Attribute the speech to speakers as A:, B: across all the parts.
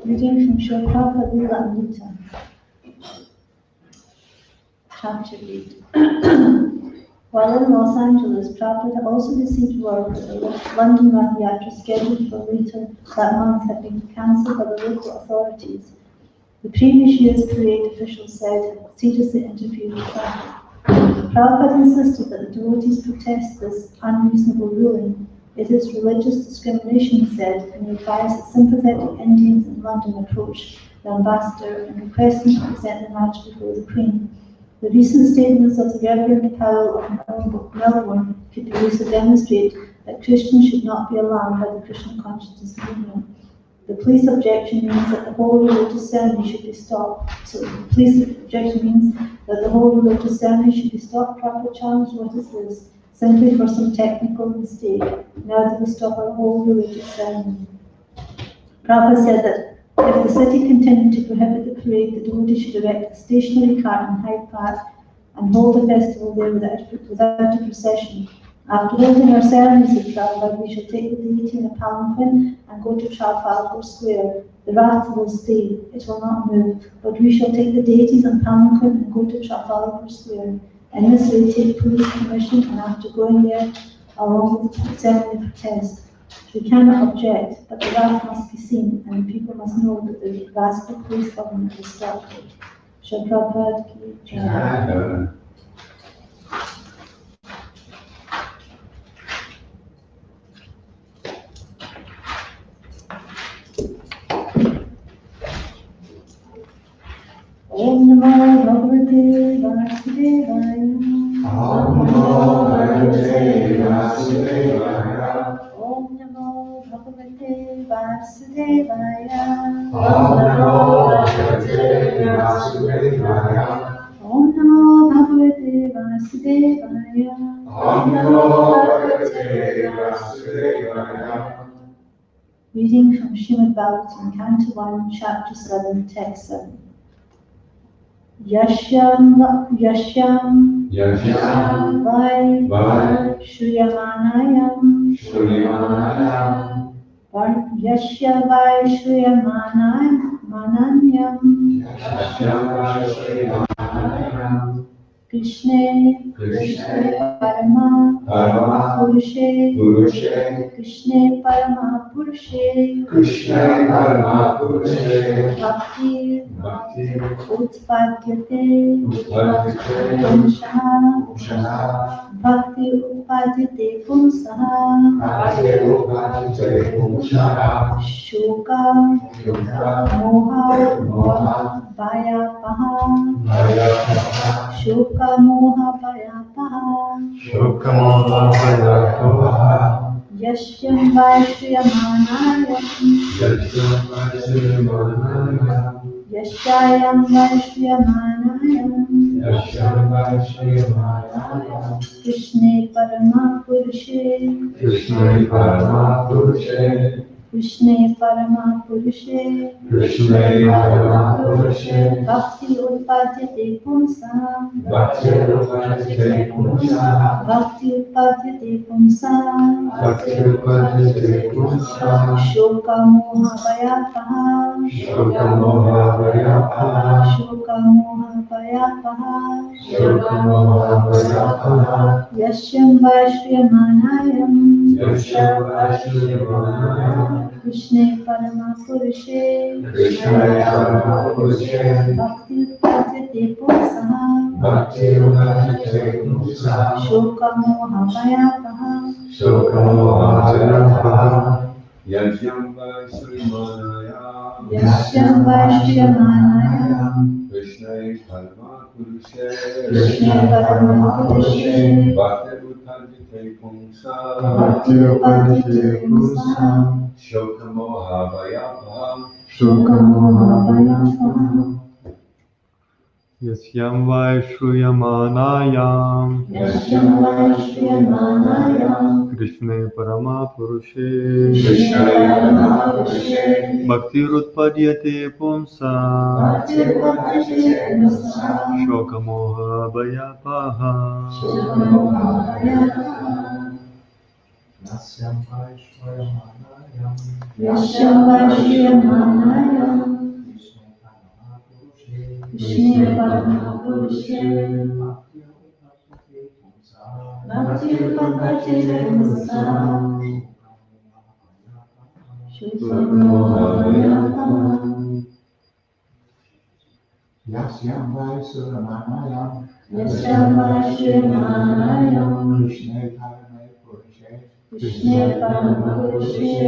A: Reading from Srila Prabhupada, Chapter 8. While in Los Angeles, Prabhupada also received word that the London Rath Yatra scheduled for later that month had been cancelled by the local authorities. The previous year's parade officials said had seriously interfered with traffic. Prabhupada insisted that the devotees protest this unreasonable ruling. It is religious discrimination, he said, and he advised that sympathetic Indians in London approached the ambassador and requested him to present the match before the Queen. The recent statements of the Reverend Powell of Melbourne could be used to demonstrate that Christians should not be alarmed by the Krishna Consciousness movement. The police objection means that the whole religious ceremony should be stopped. So the police objection means that the whole religious ceremony should be stopped. Prabhupada challenged, what is this? Simply for some technical mistake. Now they will stop our whole religious ceremony. Prabhupada said that if the city continued to prohibit the parade, the devotees should erect a stationary cart in Hyde Park and hold a festival there without a procession. After holding our ceremony, said Prabhupada, we shall take the deity in a palanquin and go to Trafalgar Square. The Rath will stay, it will not move, but we shall take the deities in palanquin and go to Trafalgar Square. In this way, take police permission, and after going there, along with the ceremony protest. We cannot object, but the Rath must be seen, and people must know that the rascal police government is stopped. Srila Prabhupada ki Jai. Om Namo Bhagavate Vasudevaya.
B: Om Namo Bhagavate Vasudevaya.
A: Om Namo Bhagavate Vasudevaya.
B: Om Namo Bhagavate Vasudevaya.
A: Om Namo Bhagavate Vasudevaya.
B: Om Namo Bhagavate Vasudevaya.
A: Reading from Srimad Bhagavatam, Canto 1, Chapter 7, Text 7. Yashyam
B: Yashyam
A: Vai
B: Vai
A: Shriyamanayam
B: Shriyamanayam
A: Yashya Vai Shriyamananyam
B: Yashyam Vai Shriyamanayam
A: Krishne
B: Krishna
A: Parama
B: Parama
A: Purushe
B: Purushe
A: Krishne Parama Purushe
B: Krishna Parama Purushe
A: Bhakti
B: Bhakti
A: Utpadyate
B: Utpadyate
A: Pumsaha
B: Pumsaha
A: Bhakti Utpadyate Pumsaha
B: Bhakti Upajite Pumsaha
A: Shoka
B: Yoga
A: Moha
B: Moha
A: Vayapaha
B: Vayapaha
A: Shoka Moha Vayapaha
B: Shokamoha Vayapaha
A: Yashyam Vaishyamanayam
B: Yashyam Vai Shriyamanayam
A: Yashayam Vaishyamanayam
B: Yashyam Vai Shriyamanayam
A: Krishne Parama Purushe
B: Krishna Parama Purushe
A: Krishne Parama Purushe
B: Krishna Parama Purushe
A: Bhakti Utpadyate Pumsa
B: Bhakti Upajite Pumsaha
A: Bhakti Utpadyate Pumsa
B: Bhakti Upajite Pumsaha
A: Shoka Moha Vayapaha
B: Shokamoha Vayapaha
A: Shoka Moha Vayapaha
B: Shokamoha Vayapaha
A: Yashyam Vaishyamanayam
B: Yashyam Vai Shriyamanayam
A: Krishne Parama Purushe
B: Krishna Parama Purushe
A: Bhakti Utpadyate Pumsa
B: Bhakti Upajite Pumsaha
A: Shoka Moha Vayapaha
B: Shokamoha Vayapaha Yashyam Vai Shriyamanayam
A: Yashyam Vaishyamanayam
B: Krishna Parama Purushe
A: Krishne Parama Purushe
B: Bhakti Upajite Pumsaha
A: Bhakti Utpadyate Pumsa
B: Shokamoha Vayapaha
A: Shoka Moha Vayapaha
C: Yasyam vai shruyamanayam
A: Yashyam Vaishyamanayam
C: Krishna Parama Purushe
B: Krishna Parama Purushe
C: Bhakti Rutpadyate Pumsa
A: Bhakti Utpadyate Pumsa
C: Shoka Moha Vayapaha
A: Shoka Moha Vayapaha
B: Yashyam Vai Shriyamanayam
A: Yashyam Vaishyamanayam Krishne Parama Purushe Bhakti Utpadyate Pumsa Shoka Moha Vayapaha
B: Yashyam Vai Shriyamanayam
A: Yashyam Vaishyamanayam
B: Krishna Parama Purushe
A: Krishne Parama Purushe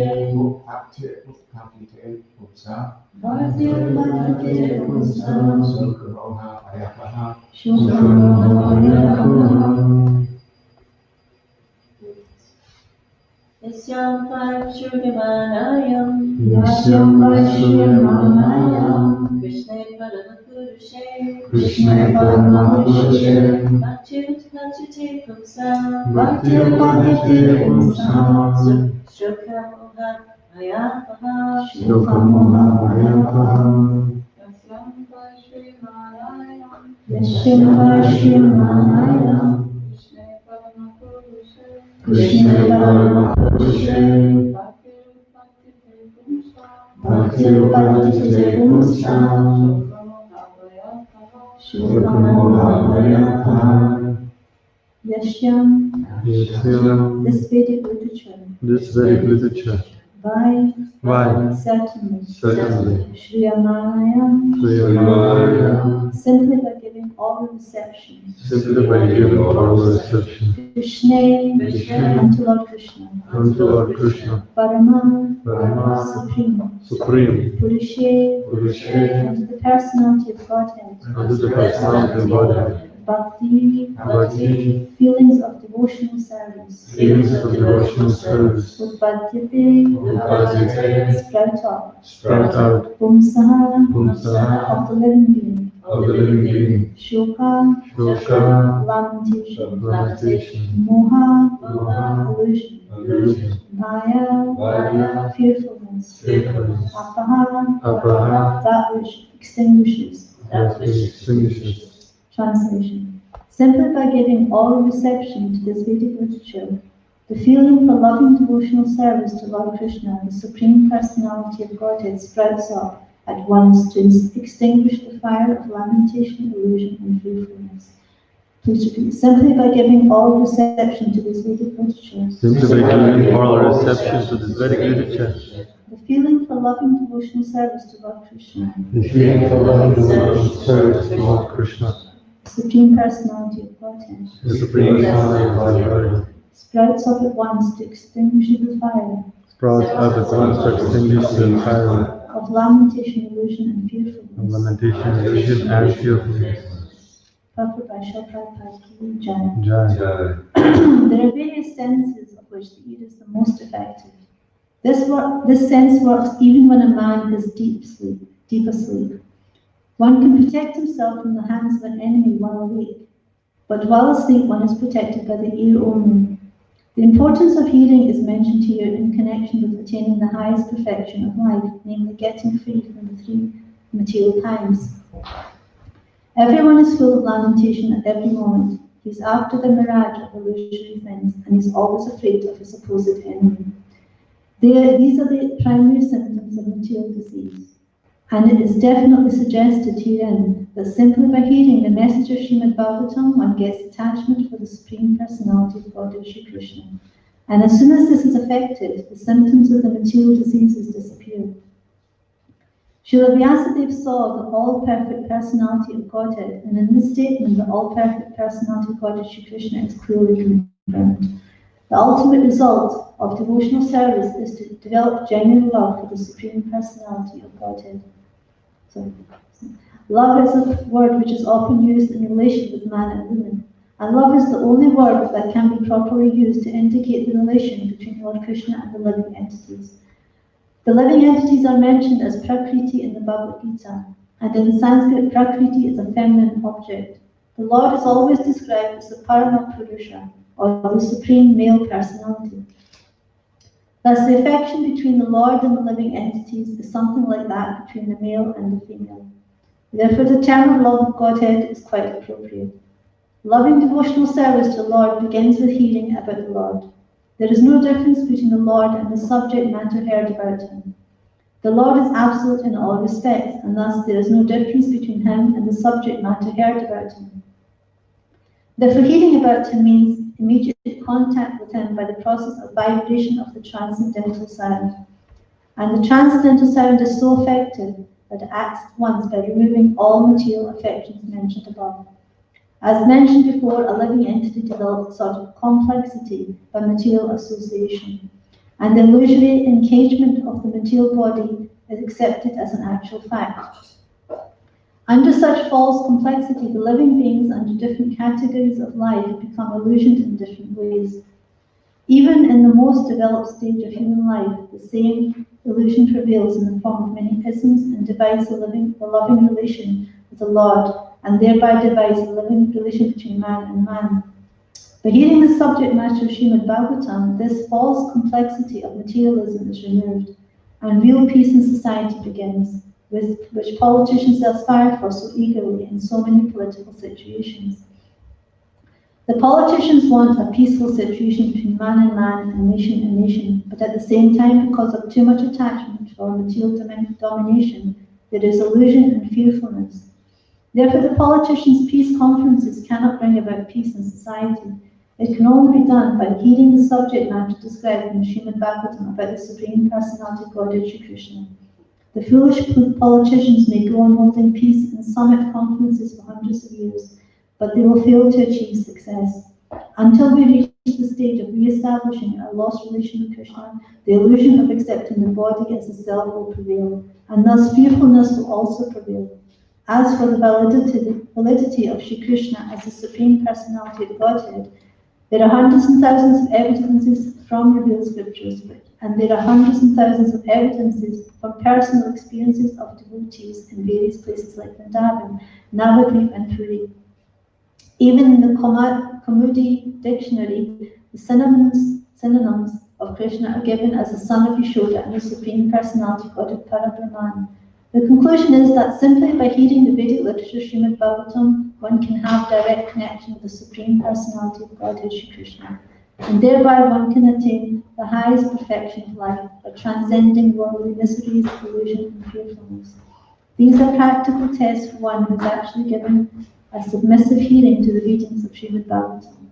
B: Bhakti Upajite Pumsaha
A: Bhakti Utpadyate Pumsa
B: Shokamoha Vayapaha
A: Shoka Moha Vayapaha
D: Yasyam Vaishyamanayam
A: Yashyam Vaishyamanayam
D: Krishna Parama Purushe
A: Krishne Parama Purushe
D: Bhakti Utpadyate Pumsa
A: Bhakti Utpadyate Pumsa
D: Shoka Moha Vayapaha
A: Shoka Moha Vayapaha
D: Yasyam Vaishyamanayam
A: Yashyam Vaishyamanayam
D: Krishna Parama Purushe
A: Krishne Parama Purushe
D: Bhakti Utpadyate Pumsa
A: Bhakti Utpadyate Pumsa
D: Shoka Moha Vayapaha
A: Yashyam,
C: Yasyam
A: this Vedic literature,
C: This Vedic literature
A: by
C: Why?
A: certainly,
C: Certainly
A: Shriyamanayam,
C: Shriyamanayam
A: simply by giving all the receptions,
C: Simply by giving all the reception
A: Krishna,
D: Krishna,
A: unto Lord Krishna,
C: unto Lord Krishna
A: Parama,
C: Parama
A: Supreme,
C: Supreme
A: Purushe,
C: Purushe
A: unto the personality of Godhead,
C: unto the personality of Godhead
A: Bhakti,
C: Bhakti
A: feelings of devotional service,
C: feelings of devotional service
A: Utpadyate,
C: Utpadyate
A: sprout up,
C: sprout out
A: Pumsaha,
C: Pumsaha
A: of the living being,
C: of the living being
A: Shoka,
C: Shoka
A: lamentation,
C: lamentation
A: Moha,
C: Moha
A: illusion,
C: illusion
A: Maya,
C: Maya
A: fearfulness,
C: fearfulness
A: Apaha,
C: Apaha
A: that which extinguishes.
C: that which extinguishes.
A: Translation. Simply by giving all reception to this Vedic literature, the feeling for loving devotional service to Lord Krishna, the Supreme Personality of Godhead, sprouts up at once to extinguish the fire of lamentation, illusion, and fearfulness. Please repeat. Simply by giving all reception to this Vedic literature,
C: Simply by giving all reception to this Vedic literature,
A: the feeling for loving devotional service to Lord Krishna,
C: the feeling for loving devotional service to Lord Krishna,
A: the Supreme Personality of Godhead,
C: the Supreme Personality of Godhead,
A: sprouts up at once to extinguish the fire
C: sprouts up at once to extinguish the fire
A: of lamentation, illusion, and
C: of
A: fearfulness.
C: lamentation, illusion, and fearfulness.
A: Purport by Srila Prabhupada Ki Jai.
C: Jai.
A: There are various senses of which the ear is the most effective. This sense works even when a man is deep asleep. One can protect himself from the hands of an enemy while awake, but while asleep one is protected by the ear only. The importance of hearing is mentioned here in connection with attaining the highest perfection of life, namely getting free from the three material times. Everyone is full of lamentation at every moment. He's after the mirage of illusory things, and he's always afraid of a supposed enemy. These are the primary symptoms of material disease, and it is definitely suggested herein that simply by hearing the message of Srimad Bhagavatam, one gets attachment for the Supreme Personality of Godhead Shri Krishna. And as soon as this is effected, the symptoms of the material diseases disappear. Srila Vyasadeva saw the all-perfect personality of Godhead, and in this statement, the all-perfect personality of Godhead Shri Krishna is clearly confirmed. The ultimate result of devotional service is to develop genuine love for the Supreme Personality of Godhead. So, love is a word which is often used in relation with man and woman, and love is the only word that can be properly used to indicate the relation between Lord Krishna and the living entities. The living entities are mentioned as Prakriti in the Bhagavad Gita, and in Sanskrit, Prakriti is a feminine object. The Lord is always described as the Parama Purusha, or the Supreme Male Personality. Thus, the affection between the Lord and the living entities is something like that between the male and the female. Therefore, the term of love of Godhead is quite appropriate. Loving devotional service to the Lord begins with hearing about the Lord. There is no difference between the Lord and the subject matter heard about him. The Lord is absolute in all respects, and thus there is no difference between him and the subject matter heard about him. Therefore, hearing about him means immediate contact with him by the process of vibration of the transcendental sound. And the transcendental sound is so effective that it acts at once by removing all material affections mentioned above. As mentioned before, a living entity develops a sort of complexity by material association, and the illusory engagement of the material body is accepted as an actual fact. Under such false complexity, the living beings under different categories of life become illusioned in different ways. Even in the most developed stage of human life, the same illusion prevails in the form of many isms and divides the loving relation with the Lord, and thereby divides the living relation between man and man. By hearing the subject matter of Srimad Bhagavatam, this false complexity of materialism is removed, and real peace in society begins, with which politicians aspire for so eagerly in so many political situations. The politicians want a peaceful situation between man and nation, but at the same time, because of too much attachment for material domination, there is illusion and fearfulness. Therefore, the politicians' peace conferences cannot bring about peace in society. It can only be done by hearing the subject matter described in Srimad Bhagavatam about the Supreme Personality of Godhead Shri Krishna. The foolish politicians may go on holding peace in summit conferences for hundreds of years, but they will fail to achieve success. Until we reach the stage of re-establishing our lost relation with Krishna, the illusion of accepting the body as a self will prevail, and thus fearfulness will also prevail. As for the validity of Shri Krishna as the Supreme Personality of Godhead, there are hundreds and thousands of evidences from revealed scriptures, and there are hundreds and thousands of evidences from personal experiences of devotees in various places like Vrindavan, Navadvip, and Puri. Even in the Kaumudi dictionary, the synonyms of Krishna are given as the son of Yashoda and the Supreme Personality Godhead Parabrahman. The conclusion is that simply by hearing the Vedic literature, Srimad Bhagavatam, one can have direct connection with the Supreme Personality of Godhead, Shri Krishna, and thereby one can attain the highest perfection of life by transcending worldly miseries, illusion, and fearfulness. These are practical tests for one who has actually given a submissive hearing to the readings of Srimad Bhagavatam.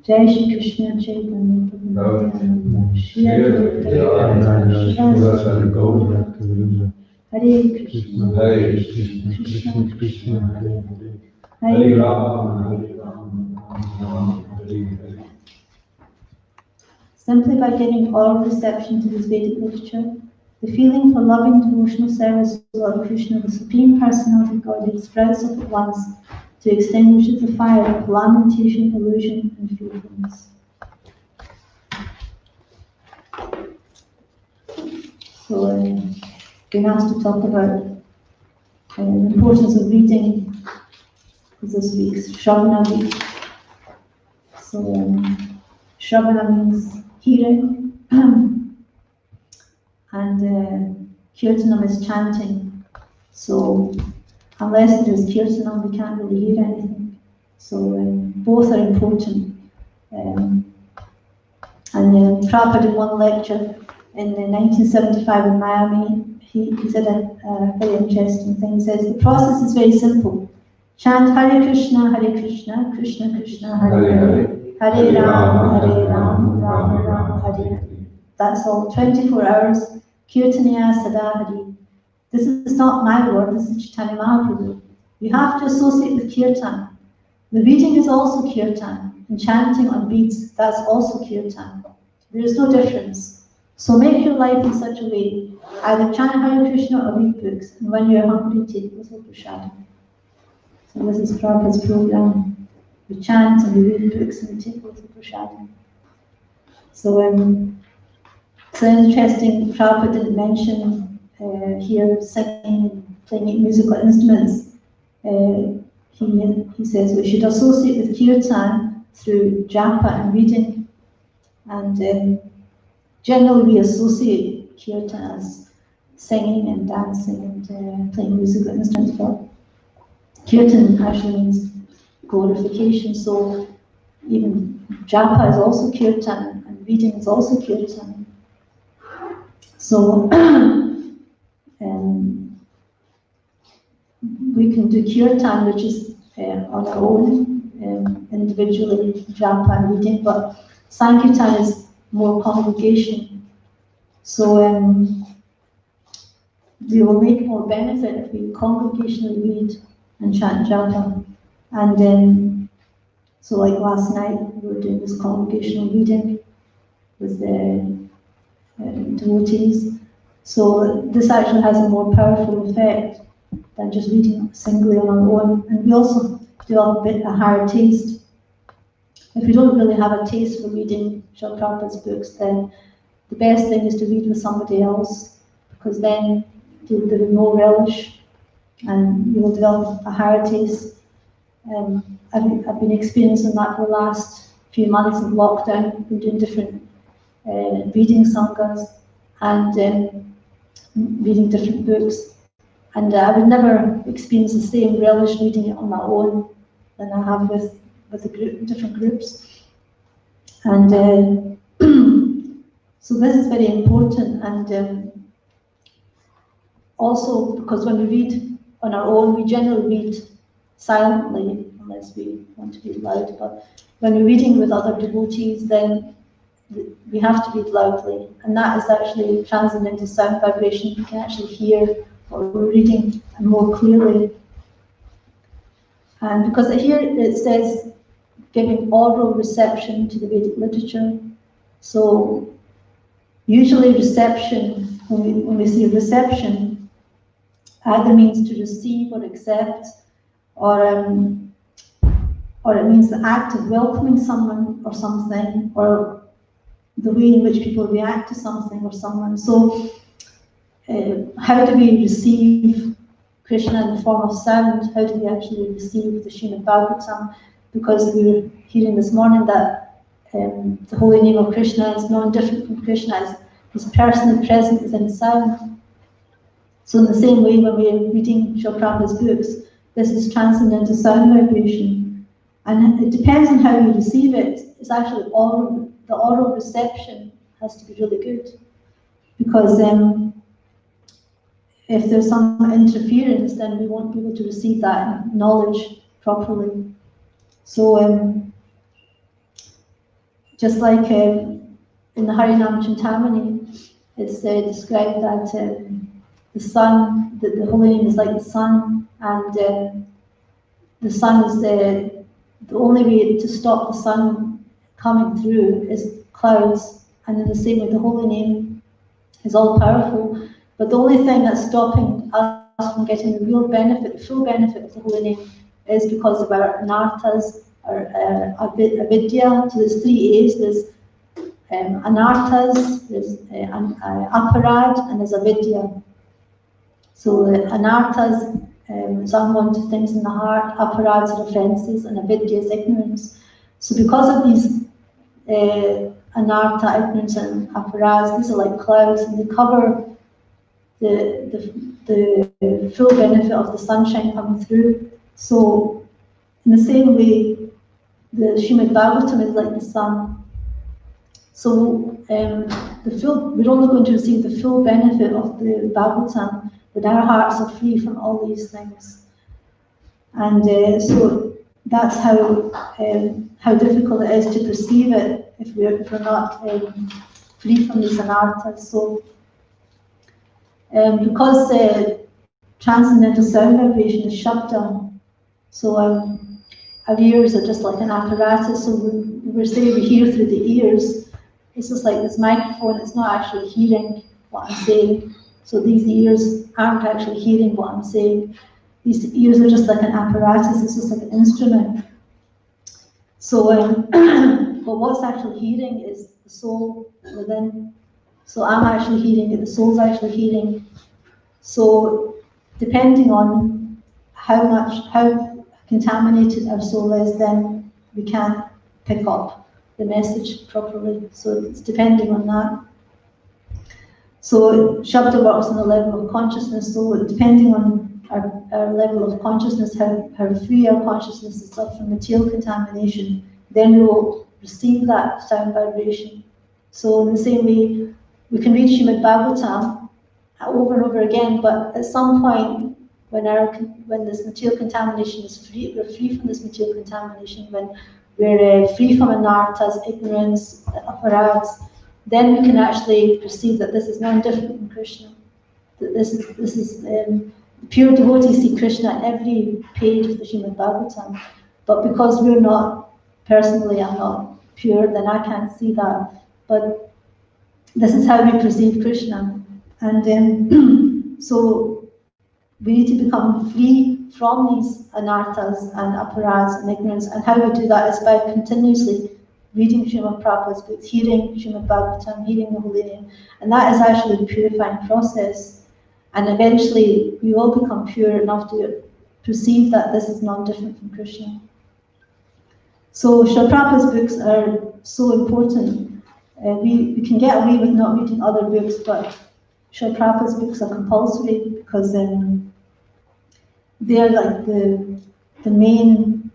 A: Jai Shri Krishna Chaitanya Prabhu Shri Advaita Hare Krishna
C: Hare Krishna, Krishna Krishna, Hare Hare, Hare Rama, Hare Hare.
A: Simply by giving oral reception to this Vedic literature, the feeling for loving devotional service to Lord Krishna, the Supreme Personality of Godhead, sprouts up at once to extinguish the fire of lamentation, illusion, and fearfulness. So, being asked to talk about the importance of reading this week's Sravana week. So, Sravana means hearing, and Kirtanam is chanting. So, unless there is Kirtanam, we can't really hear anything. So, both are important. And Prabhupada in one lecture in 1975 in Miami, he said a very interesting thing. He says, the process is very simple. Chant Hare Krishna, Krishna Krishna, Hare Hare, Hare Rama, Rama Rama, Hare Hare. That's all, 24 hours, Kirtaniya Sadahari. This is not my word, this is Chaitanya Mahaprabhu. You have to associate with Kirtan. The reading is also Kirtan, and chanting on beads, that's also Kirtan. There is no difference. So make your life in such a way, either chant Hare Krishna or read books, and when you are hungry, take little prasad. So this is Prabhupada's program. We chant and we read books and we take little prasad. So it's interesting, Prabhupada didn't mention here singing and playing musical instruments. He says we should associate with Kirtan through japa and reading, and generally we associate Kirtan as singing and dancing and playing musical instruments, but Kirtan actually means glorification, so even japa is also Kirtan and reading is also Kirtan. So we can do Kirtan, which is on our own, individually, japa and reading, but Sankirtan is more congregation. So we will make more benefit if we congregationally read and chant japa. And so like last night, we were doing this congregational reading with the devotees. So this actually has a more powerful effect than just reading singly on our own. And we also develop a higher taste. If we don't really have a taste for reading Srila Prabhupada's books, then the best thing is to read with somebody else, because then there will be more relish and you will develop a higher taste. I've been experiencing that for the last few months in lockdown. I've been doing different reading sanghas and reading different books. And I would never experience the same relish reading it on my own than I have with a group, different groups. And so this is very important. And also because when we read on our own, we generally read silently, unless we want to be loud. But when we're reading with other devotees, then we have to read loudly. And that is actually translated into sound vibration. You can actually hear what we're reading more clearly. And because here it says giving oral reception to the Vedic literature. So usually reception, when we say reception, either means to receive or accept, or it means the act of welcoming someone or something, or the way in which people react to something or someone. So how do we receive Krishna in the form of sound? How do we actually receive the Srimad Bhagavatam? because we were hearing this morning that the holy name of Krishna is no different from Krishna. He's personally present within sound. So in the same way, when we're reading Srila Prabhupada's books, this is transcendental sound vibration. And it depends on how you receive it. It's actually the oral reception has to be really good. Because if there's some interference, then we won't be able to receive that knowledge properly. So just like in the Harinam Chintamani, it's described that the sun, the holy name is like the sun, and the sun is the only way to stop the sun coming through is clouds, and in the same way the holy name is all powerful, but the only thing that's stopping us from getting the real benefit, the full benefit of the holy name is because of our anarthas, or avidya. So there's 3 A's, there's anarthas, there's aparad, and there's avidya. So the anarthas is unwanted things in the heart, aparads are offences, and avidya is ignorance. So because of these anartha, ignorance, and aparads, these are like clouds, and they cover the full benefit of the sunshine coming through. So in the same way, the Srimad Bhagavatam is like the sun. So we're only going to receive the full benefit of the Bhagavatam when our hearts are free from all these things. And so that's how difficult it is to perceive it if we're not free from these anarthas. So because transcendental sound vibration is shabda, so our ears are just like an apparatus. So we hear through the ears. It's just like this microphone. It's not actually hearing what I'm saying. So these ears aren't actually hearing what I'm saying. These ears are just like an apparatus. It's just like an instrument. So, but what's actually hearing is the soul within. So I'm actually hearing it. The soul's actually hearing. So depending on how contaminated our soul is, then we can't pick up the message properly. So it's depending on that. So Shabda works on the level of consciousness. So depending on our level of consciousness, how free our consciousness is from material contamination, then we will receive that sound vibration. So in the same way, we can read Srimad Bhagavatam over and over again, but at some point, when this material contamination is free, we're free from this material contamination, when we're free from anarthas, ignorance, aparads, then we can actually perceive that this is no different from Krishna. That this is pure devotees see Krishna at every page of the Srimad Bhagavatam. But because we're not, personally, I'm not pure, then I can't see that. But this is how we perceive Krishna. And so we need to become free from these anarthas and aparads and ignorance. And how we do that is by continuously reading Srimad Prabhupada's books, hearing Srimad Bhagavatam, hearing the holy name. And that is actually the purifying process. And eventually we will become pure enough to perceive that this is not different from Krishna. So Srila Prabhupada's books are so important. We can get away with not reading other books, but Srila Prabhupada's books are compulsory because they're like the main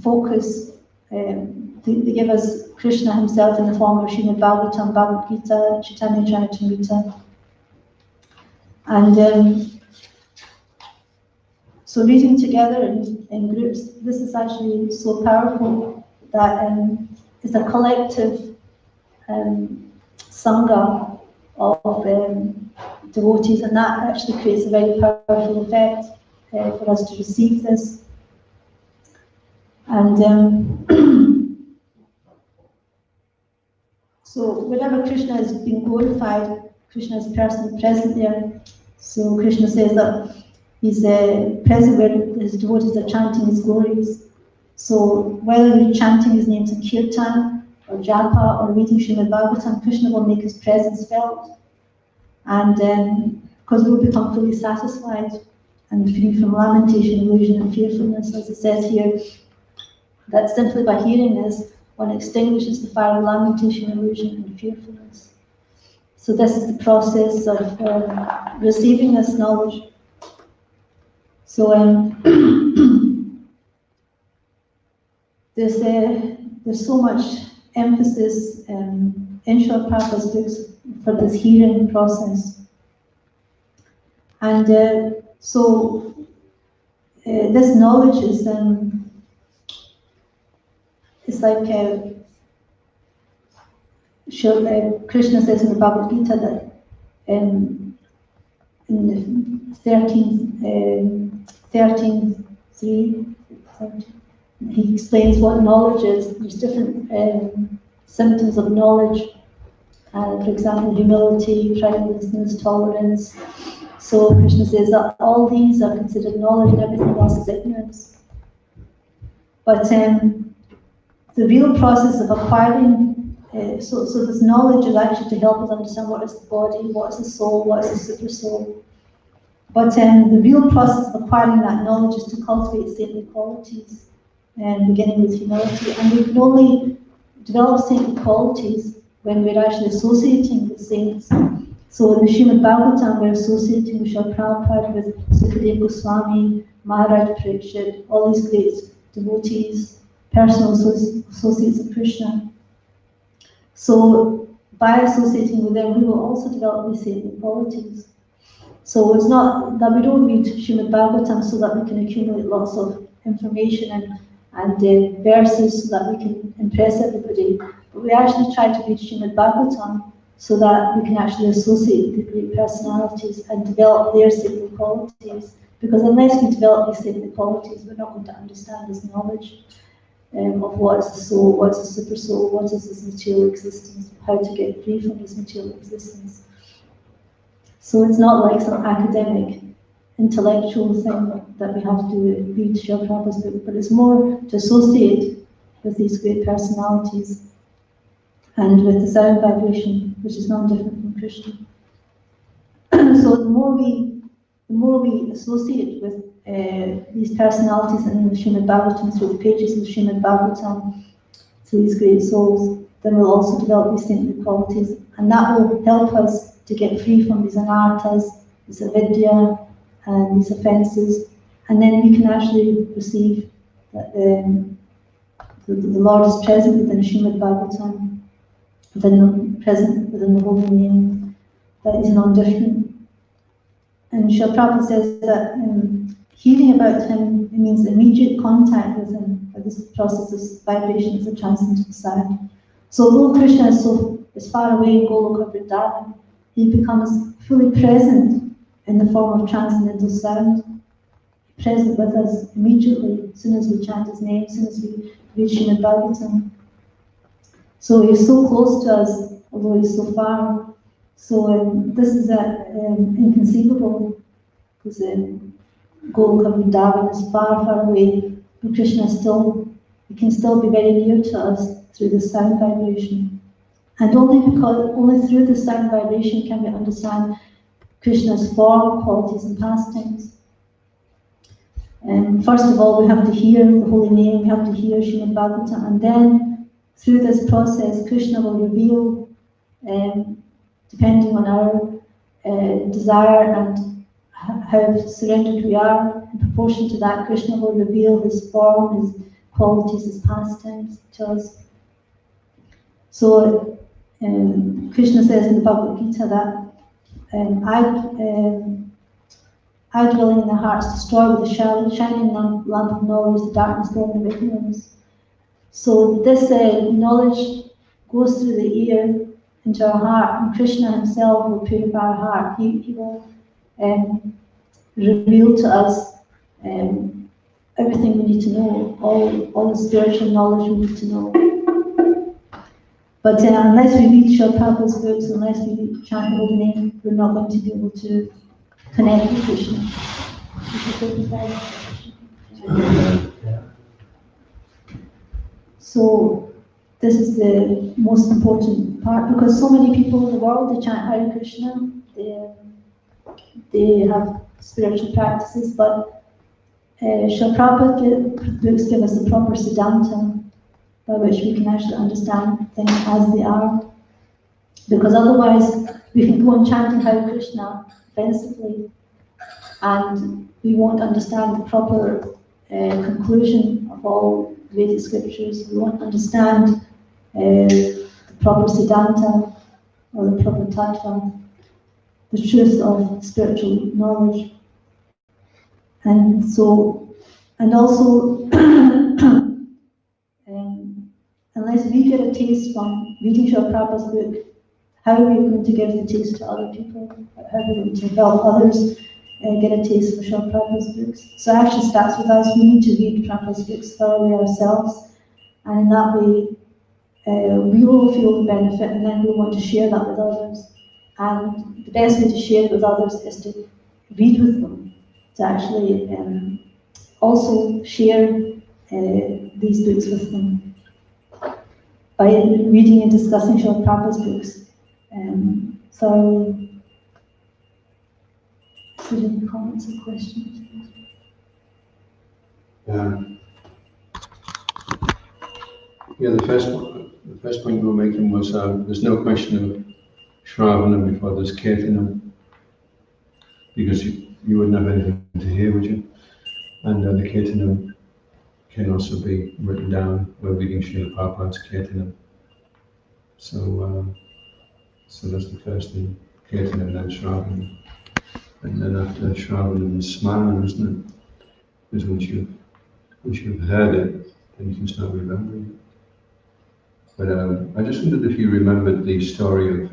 A: focus. They give us Krishna himself in the form of Srimad Bhagavatam, Bhagavad Gita, Chaitanya Charitamrita. And so reading together in groups, this is actually so powerful that it's a collective sangha of devotees, and that actually creates a very powerful effect for us to receive this. And so wherever Krishna is being glorified, Krishna is personally present there. So Krishna says that he's present where his devotees are chanting his glories. So whether we're chanting his names in kirtan, or japa, or reading Srimad Bhagavatam, Krishna will make his presence felt. And because we'll become fully satisfied and free from lamentation, illusion, and fearfulness, as it says here. that simply by hearing this, one extinguishes the fire of lamentation, illusion, and fearfulness. So this is the process of receiving this knowledge. So there's so much emphasis in Srila Prabhupada's books for this hearing process. And this knowledge is it's like Krishna says in the Bhagavad Gita that in the 13.3, he explains what knowledge is. There's different symptoms of knowledge. For example, humility, pridelessness, tolerance. So Krishna says that all these are considered knowledge and everything else is ignorance. But the real process of acquiring, so this knowledge is actually to help us understand what is the body, what is the soul, what is the super soul. But the real process of acquiring that knowledge is to cultivate saintly qualities, beginning with humility. And we can only develop saintly qualities when we're actually associating with saints. So in the Srimad Bhagavatam, we're associating with Srila Prabhupada, with Sukadeva Goswami, Maharaj Parikshit, all these great devotees, personal associates of Krishna. So by associating with them, we will also develop these saintly qualities. So it's not that we don't read Srimad Bhagavatam so that we can accumulate lots of information and verses so that we can impress everybody, but we actually try to read Srimad Bhagavatam so that we can actually associate with the great personalities and develop their saintly qualities. Because unless we develop these saintly qualities, we're not going to understand this knowledge of what is the soul, what is the super soul, what is this material existence, how to get free from this material existence. So it's not like some academic, intellectual thing that we have to read Srila Prabhupada's book, but it's more to associate with these great personalities and with the sound vibration, which is not different from Krishna. So the more we associate with these personalities in the Srimad Bhagavatam, through the pages of the Srimad Bhagavatam, through these great souls, then we'll also develop these saintly qualities, and that will help us to get free from these anarthas, this avidya, and these offences, and then we can actually receive that the Lord is present within Srimad Bhagavatam, present within the holy name, that is non-different. And Srila Prabhupada says that hearing about him, it means immediate contact with him, by this process of vibration is a transcendental sound. So although Krishna is far away in Goloka Vrindavan, he becomes fully present in the form of transcendental sound, present with us immediately, as soon as we chant his name, as soon as we read Srimad Bhagavatam. So he's so close to us, although he's so far. So this is inconceivable, because Goloka Vrindavan is far, far away, but Krishna he can still be very near to us through the sound vibration. And only through the sound vibration can we understand Krishna's form, qualities, and pastimes. First of all, we have to hear the holy name, we have to hear Srimad Bhagavatam, and then through this process, Krishna will reveal, depending on our desire and how surrendered we are, in proportion to that, Krishna will reveal his form, his qualities, his pastimes to us. So Krishna says in the Bhagavad Gita that I dwelling in the hearts destroy with a shining lamp of knowledge the darkness born of ignorance. So this knowledge goes through the ear into our heart, and Krishna himself will purify our heart. He will reveal to us everything we need to know, all the spiritual knowledge we need to know. But unless we read Srila Prabhupada's books, unless we chant the holy name, we're not going to be able to connect with Krishna. So this is the most important part, because so many people in the world, they chant Hare Krishna, they have spiritual practices, but Srila Prabhupada books give us the proper Siddhanta by which we can actually understand things as they are. Because otherwise, we can go on chanting Hare Krishna offensively, and we won't understand the proper conclusion of all Vedic scriptures. We won't understand the proper Siddhanta or the proper Tattva, the truth of spiritual knowledge. And so, and also, unless we get a taste from reading Srila Prabhupada's book, how are we going to give the taste to other people? How are we going to help others get a taste for Srila Prabhupada's books? So it actually starts with us. We need to read Prabhupada's books thoroughly ourselves, and in that way, we will feel the benefit, and then we want to share that with others. And the best way to share it with others is to read with them, to actually also share these books with them by reading and discussing Srila Prabhupada's books. So, any comments or questions?
C: Yeah, the first point we were making was there's no question of Sravanam before there's Kirtanam, because you wouldn't have anything to hear, would you? And the Kirtanam can also be written down when reading Srila Prabhupada's Kirtanam. So that's the first thing, Kirtanam, then Sravanam. And then after Sravanam is Smaranam, isn't it? Because once you've heard it, then you can start remembering it. But I just wondered if you remembered the story of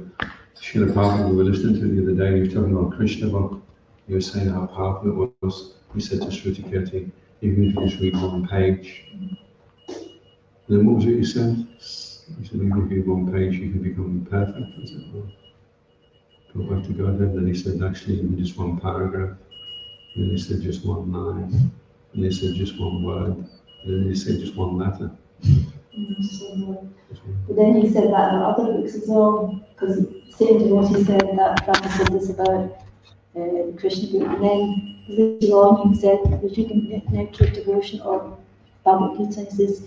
C: Srila Prabhupada we were listening to the other day. He was talking about Krishna book. He was saying how powerful it was. He said to Shruti Kirti, even if you just read one page. And then what was it you said? He said, even if you read one page, you can become perfect. I said, well, go back to God. And then he said, actually, even just one paragraph. And then he said, just one line. And he said, just one word. And then he said, just one letter.
A: But then he said that in other books as well, because same devotee said that Prabhupada said this about Krishna book, and then later on he said that you can nectar devotion or Bhagavad Gita. He says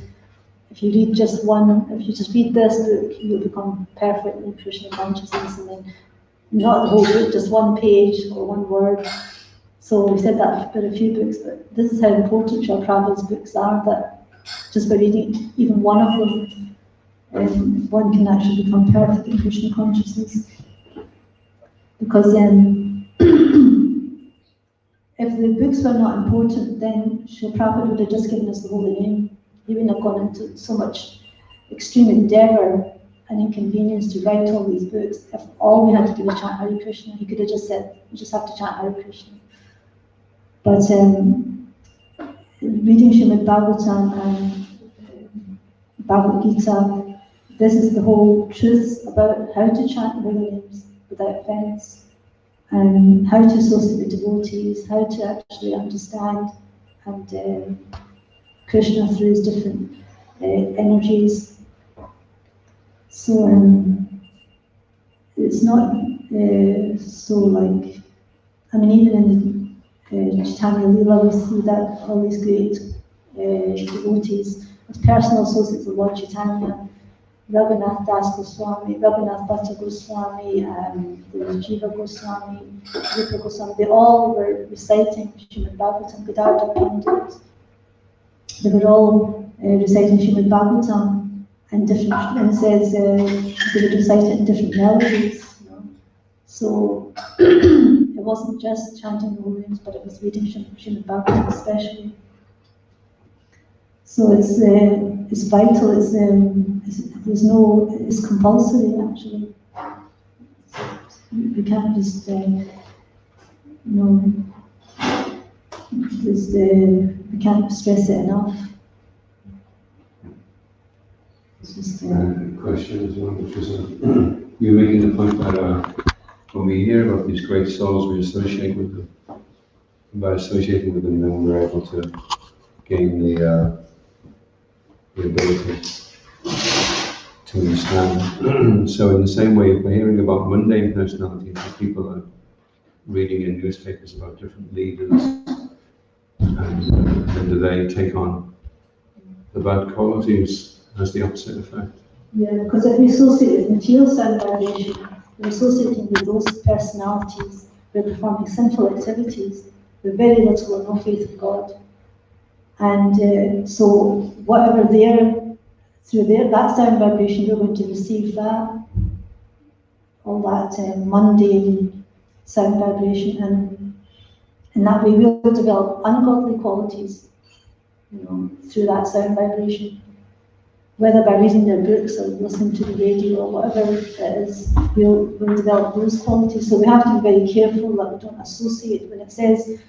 A: if you just read this book, you'll become perfect in Krishna consciousness, and then not the whole book, just one page or one word. So we said that for a few books, but this is how important Srila Prabhupada's books are, that just by reading even one of them, one can actually become perfect in Krishna consciousness. Because if the books were not important, then Srila Prabhupada would have just given us the holy name. He wouldn't have gone into so much extreme endeavour and inconvenience to write all these books. If all we had to do was chant Hare Krishna, he could have just said, we just have to chant Hare Krishna. But reading Srimad Bhagavatam and Bhagavad Gita, this is the whole truth about how to chant the holy names without offence, and how to associate with devotees, how to actually understand and Krishna through his different energies. So it's not so like, I mean, even in Chaitanya Leela, we see that all these great devotees as personal associates of Lord Chaitanya, Raghunath Das Goswami, Raghunath Bhatta Goswami, Jiva Goswami, Rupa Goswami, they all were reciting Srimad Bhagavatam, Gadadhar Pandit. They were all reciting Srimad Bhagavatam, and it says they would recite it in different melodies. You know? So it wasn't just chanting the holy names, but it was reading Srimad Bhagavatam especially. So it's vital. It's compulsory actually. We can't just we can't stress it enough. It's just
C: question as well, which was you were making the point that when we hear about these great souls, we associate with them. And by associating with them, then we're able to gain the ability to understand. So in the same way, if we're hearing about mundane personalities, people are reading in newspapers about different leaders and do they take on the bad qualities, has the opposite effect.
A: Yeah, because if we associate with material sound vibration, we're associating with those personalities, we're performing sinful activities, with very little or no faith in God. And so whatever through that sound vibration, we're going to receive that, all that mundane sound vibration, and in that way we'll develop ungodly qualities, through that sound vibration. Whether by reading their books or listening to the radio or whatever it is, we'll develop those qualities. So we have to be very careful that we don't associate. When it says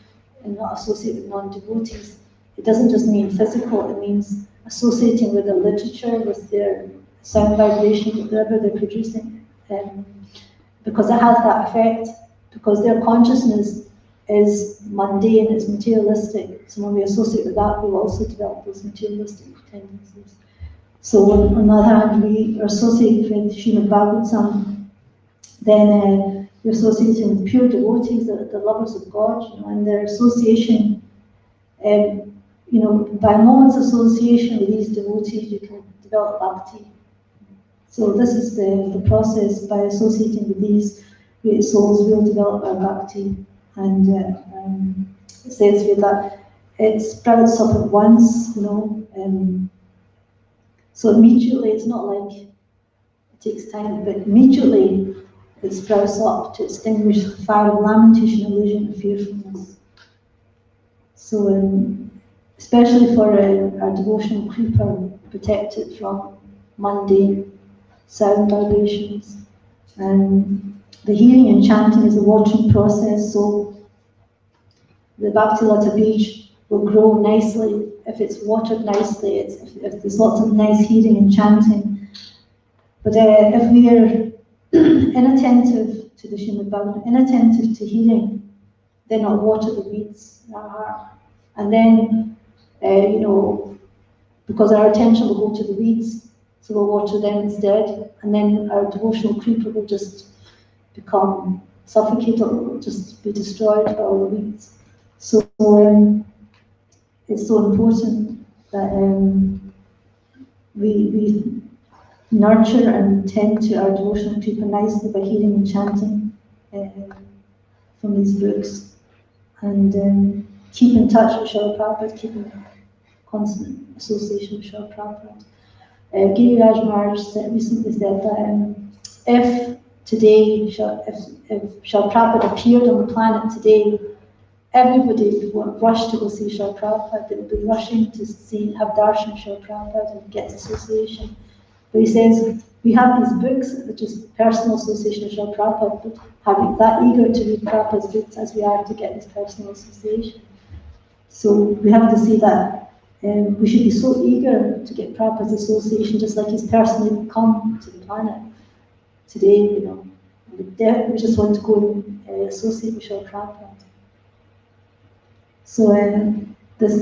A: and not associate with non-devotees, it doesn't just mean physical, it means associating with their literature, with their sound vibration, whatever they're producing, because it has that effect, because their consciousness is mundane, it's materialistic. So when we associate with that, we'll also develop those materialistic tendencies. So on the other hand, we are associating with Srimad Bhagavatam, then we're associating with pure devotees, the lovers of God, and their association, by moments association with these devotees, you can develop bhakti. So this is the process. By associating with these great souls, we'll develop our bhakti. And it says here that it sprouts up at once, so immediately, it's not like it takes time, but immediately it sprouts up to extinguish the fire of lamentation, illusion, and fearfulness. So, especially for our devotional creeper, protected from mundane sound vibrations. And the hearing and chanting is a watering process, so the Bhakti Lata Beej will grow nicely if it's watered nicely, if there's lots of nice hearing and chanting. But if we are inattentive to the Srimad Bhagavatam, inattentive to hearing, then it'll water the weeds in our heart. And then, because our attention will go to the weeds, so we'll water them instead, and then our devotional creeper will just become suffocated, or will just be destroyed by all the weeds. So it's so important that we nurture and tend to our devotional creeper nicely by hearing and chanting from these books, and keep in touch with Srila Prabhupada, keep in constant association with Srila Prabhupada. Giriraj Maharaj recently said that if Srila Prabhupada appeared on the planet today, everybody would rush to go see Srila Prabhupada. They would be rushing to have darshan of Srila Prabhupada and get association. But he says, we have these books, which is personal association with Srila Prabhupada, but are we that eager to read Prabhupada's books as we are to get this personal association? So we have to see that we should be so eager to get Prabhupada's association, just like he's personally come to the planet today, We just want to go and associate with Srila Prabhupada. So this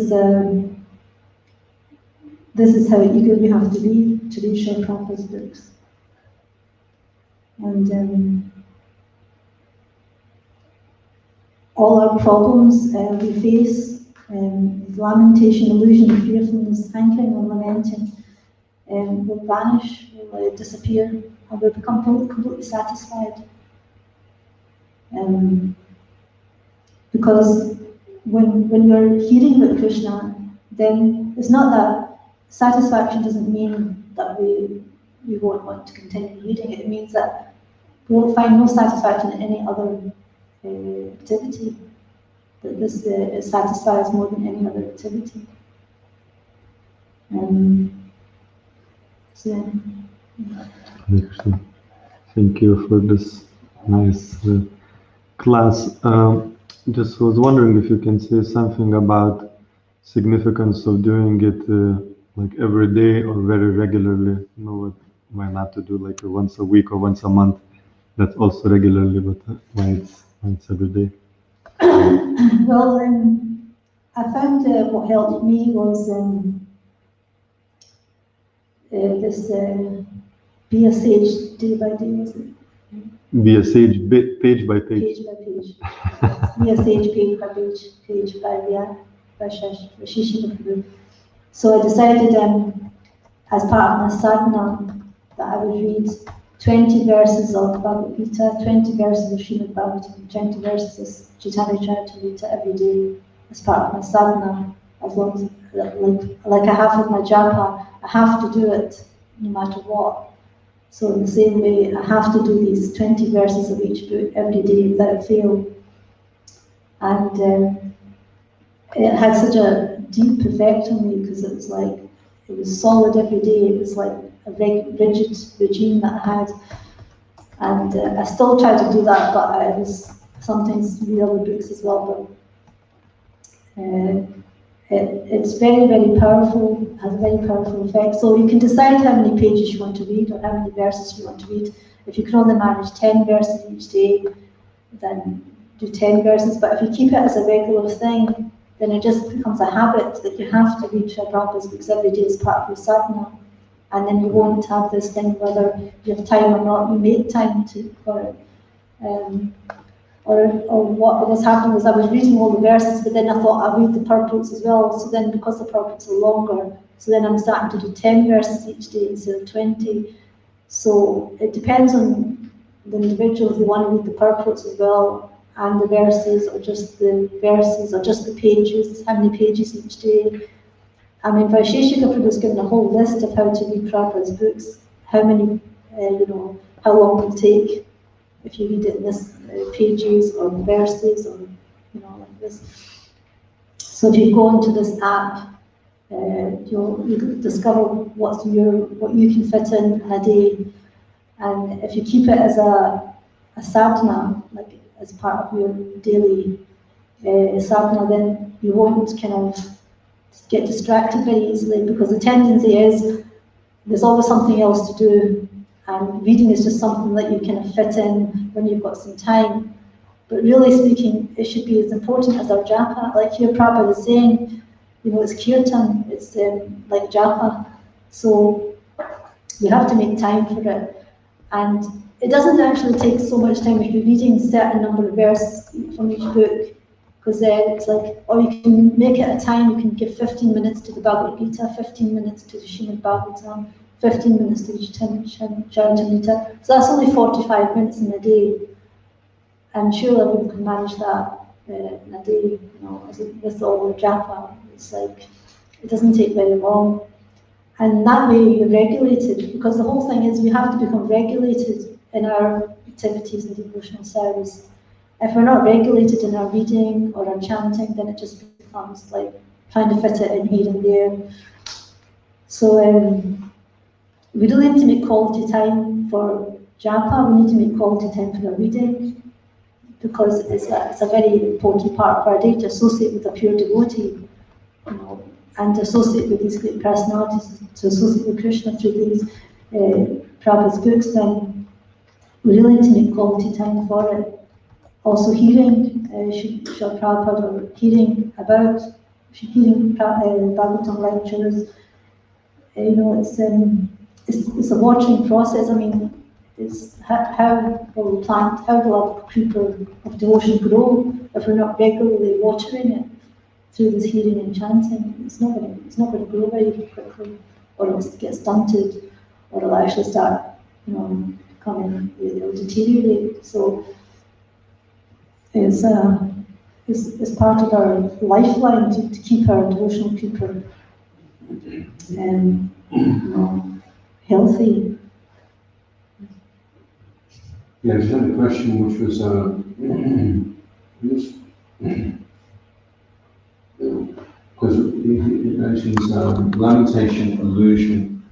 A: is how eager we have to be to read Srila Prabhupada's books. And all our problems we face, lamentation, illusion, fearfulness, hankering and lamenting, will vanish, will disappear, and will become completely satisfied. Because when you're hearing with Krishna, then it's not that satisfaction doesn't mean that we won't want to continue reading it. It means that we'll find no satisfaction in any other activity. That this satisfies more than any other activity.
E: Thank you for this nice class. Just was wondering if you can say something about significance of doing it like every day or very regularly. Why not to do like once a week or once a month? That's also regularly, but why it's every day?
A: Well, I found what helped me was this be a sage day by day, was it?
E: Be a sage page by page.
A: Page by page. Be a sage page by page, yeah. Srila Prabhupada. So I decided as part of my sadhana that I would read 20 verses of Bhagavad Gita, 20 verses of Srimad Bhagavatam, 20 verses of Chaitanya Charitamrita every day as part of my sadhana, as long as, like I have with my japa, I have to do it no matter what. So in the same way, I have to do these 20 verses of each book every day without fail. And it had such a deep effect on me because it was solid every day. It was like a rigid regime that I had. And I still try to do that, but I was sometimes read other books as well. But it's very, very powerful, has a very powerful effect. So you can decide how many pages you want to read or how many verses you want to read. If you can only manage 10 verses each day, then do 10 verses. But if you keep it as a regular thing, then it just becomes a habit that you have to read Srila Prabhupada's books every day as part of your sadhana. And then you won't have this thing whether you have time or not, you make time for it. Or what was happening was I was reading all the verses, but then I thought I'd read the purports as well. So then because the purports are longer, so then I'm starting to do 10 verses each day instead of 20. So it depends on the individual if they want to read the purports as well, and the verses, or just the verses, or just the pages, how many pages each day. I mean, Vaisheshika Prabhupada was given a whole list of how to read Prabhupada's books, how many, how long it will take if you read it in this pages or verses, or like this. So if you go into this app, you'll discover what you can fit in a day, and if you keep it as a sadhana, like as part of your daily sadhana, then you won't kind of get distracted very easily, because the tendency is there's always something else to do, and reading is just something that you kind of fit in when you've got some time. But really speaking, it should be as important as our japa. Like here Prabhupada is saying, it's kirtan, it's like japa. So you have to make time for it. And it doesn't actually take so much time if you're reading a certain number of verses from each book, because then it's like, or you can make it a time, you can give 15 minutes to the Bhagavad Gita, 15 minutes to the Srimad Bhagavatam, 15 minutes to the Charitamrita. So that's only 45 minutes in a day. I'm sure everyone can manage that in a day, with all the japa. It's like, it doesn't take very long. And that way you're regulated, because the whole thing is we have to become regulated in our activities and devotional service. If we're not regulated in our reading or our chanting, then it just becomes like trying to fit it in here and there. So we don't need to make quality time for japa, we need to make quality time for our reading, because it's a very important part of our day to associate with a pure devotee, and to associate with these great personalities, to associate with Krishna through these Prabhupada's books. Then we really need to make quality time for it. Also hearing Srila Prabhupada, or hearing Bhagavatam lectures, it's a watching process. I mean, it's how will a creeper of devotion grow if we're not regularly watering it through this hearing and chanting? It's not going to grow very quickly, or it'll get stunted, or it'll actually start, becoming, it'll deteriorate. So it's part of our lifeline to keep our devotional creeper healthy.
C: Yeah, I had a question which was because it mentions lamentation, illusion,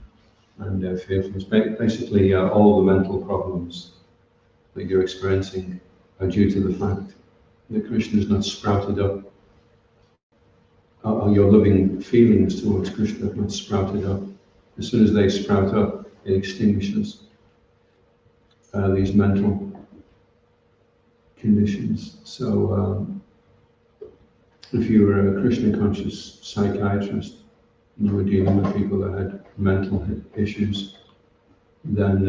C: and fearfulness. Basically, all the mental problems that you're experiencing are due to the fact that Krishna is not sprouted up, or your loving feelings towards Krishna have not sprouted up. As soon as they sprout up, it extinguishes these mental conditions. So if you were a Krishna conscious psychiatrist and you were dealing with people that had mental issues, then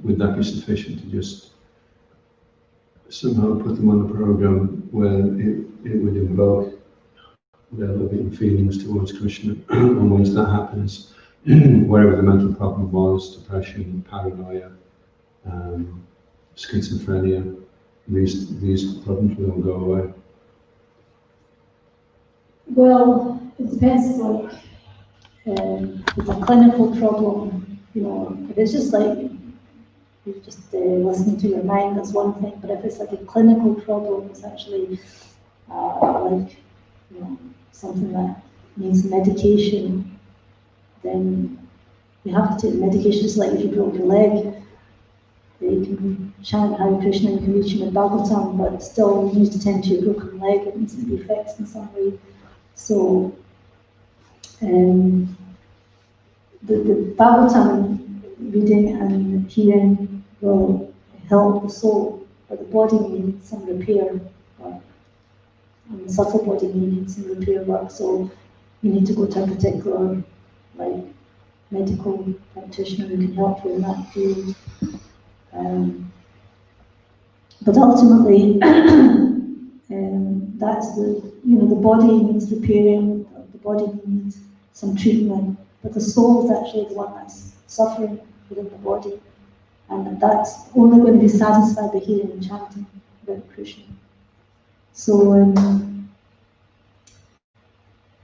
C: would that be sufficient to just somehow put them on a program where it would invoke loving feelings towards Krishna. And once that happens, wherever the mental problem was, depression, paranoia, schizophrenia, these problems will all go away.
A: Well, it depends, like, with a clinical problem, you know, if it's just like, you're just listening to your mind, that's one thing, but if it's like a clinical problem, it's actually like, you know, something that needs medication, then you have to take medication. Just like if you broke your leg, you can chant Hare Krishna, you can reach him in Bhagavatam, but still you need to tend to your broken leg, it needs to be fixed in some way. So the Bhagavatam reading and hearing will help the soul, but the body needs some repair work, and the subtle body needs some repair work, so you need to go to a particular, like, medical practitioner who can help you in that field. But ultimately, that's the body needs repairing, the body needs some treatment, but the soul is actually the one that's suffering within the body, and that's only going to be satisfied by hearing and chanting about Krishna. So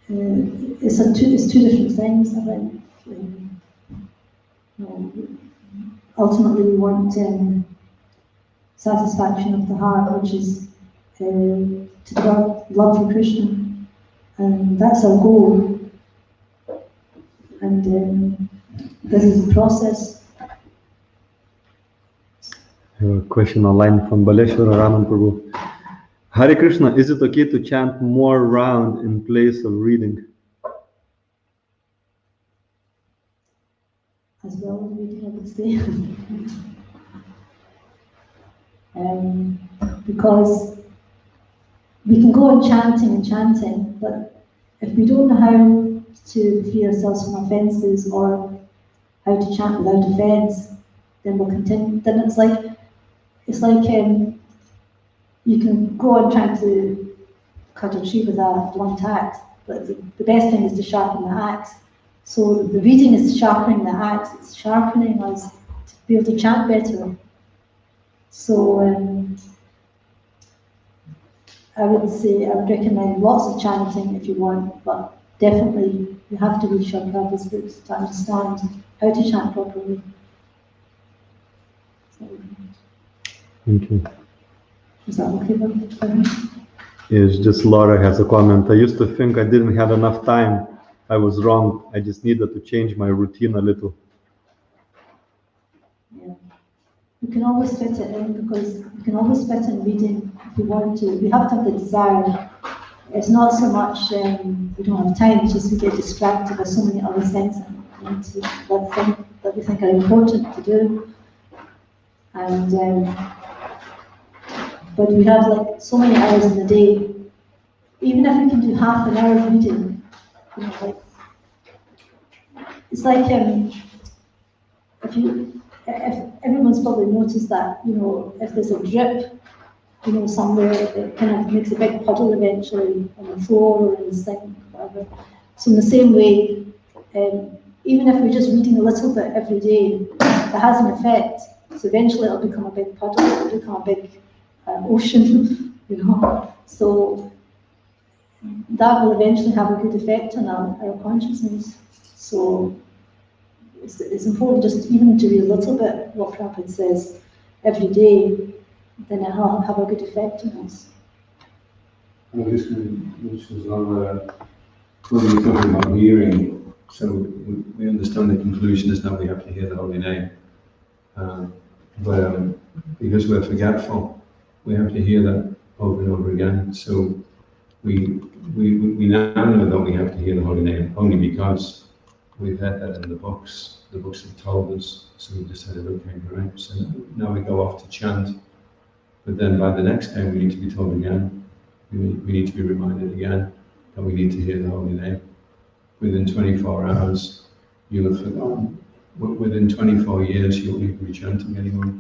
A: it's two different things. I think ultimately we want satisfaction of the heart, which is to develop love for Krishna, and that's our goal. And this is the process.
E: I have a question online from Baleshwara Raman Prabhu. Hare Krishna, is it okay to chant more round in place of reading?
A: As well as reading, I would say. Because we can go on chanting, but if we don't know how to free ourselves from offences or how to chant without offence, then we'll continue. Then it's like you can go on trying to cut a tree with a blunt axe, but the best thing is to sharpen the axe. So the reading is sharpening the axe, it's sharpening us to be able to chant better. So I would recommend lots of chanting if you want, but definitely you have to read Srila Prabhupada's books to understand how to chant properly. So,
E: Thank you.
A: is that okay for me?
E: Yes, just Laura has a comment. I used to think I didn't have enough time. I was wrong. I just needed to change my routine a little.
A: Yeah. You can always fit it in, because you can always fit in reading if you want to. You have to have the desire. It's not so much we don't have time, it's just we get distracted by so many other things that we think are important to do. And but we have like so many hours in the day. Even if we can do half an hour of reading, like it's like if everyone's probably noticed that, if there's a drip, somewhere, it kind of makes a big puddle eventually on the floor or in the sink, whatever. So in the same way, even if we're just reading a little bit every day, it has an effect. So eventually it'll become a big puddle, it'll become a big ocean, So that will eventually have a good effect on our consciousness. So it's important just even to read a little bit what Prabhupada says every day, then it will have a good effect on us.
C: This was on when we're talking about hearing, so we understand the conclusion is that we have to hear the holy name. But because we're forgetful, we have to hear that over and over again. So we now know that we have to hear the holy name only because we've had that in the books. The books have told us, so we decided, okay, right. So now we go off to chant, but then by the next time we need to be told again. We need to be reminded again that we need to hear the holy name. Within 24 hours, you'll have forgotten. Within 24 years, you'll even be chanting anymore.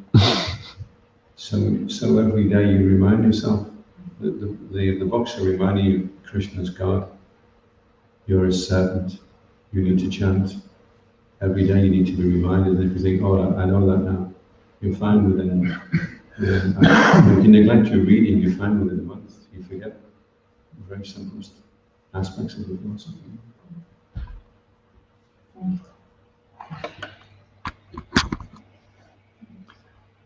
C: So every day you remind yourself that the books are reminding you Krishna's God, you're a servant. You need to chant. Every day you need to be reminded. If you think, oh, I know that now, you're fine within. If you neglect your reading, you're fine within a month. You forget the very simplest aspects of the philosophy.